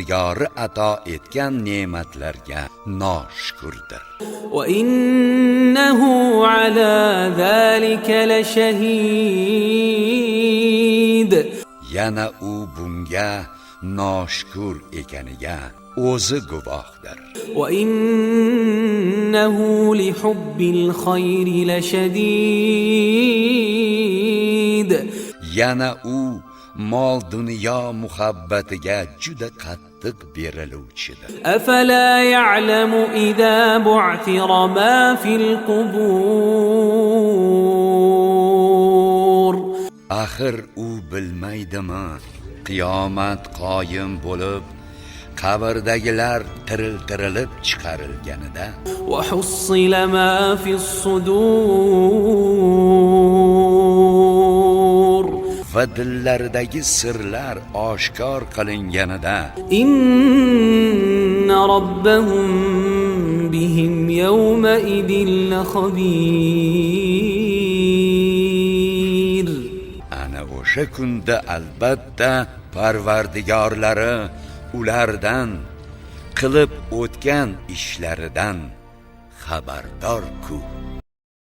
Parvardigori ato etgan ne'matlarga noshukrdir. Va innahu ala zalika lashahid. Yana u bunga noshukur ekaniga o'zi guvohdir. Va innahu li hubbil khayri lashadid. Yana u mol dunyo muhabbatiga juda qattiq beriluvchidir. Afala ya'lamu idha bu'thira ma fil qubur. Axir u bilmaydimi, qiyomat qoyim bo'lib, qabrdagilar tirilib chiqarilganida va hussila ma fis sudur. Va dillaridagi sirlar oshkor qilinganida inna rabbahum bihim yawma idin khabir. Ana o'sha kunda albatta Parvardigorlari ulardan qilib o'tgan ishlaridan xabardor-ku.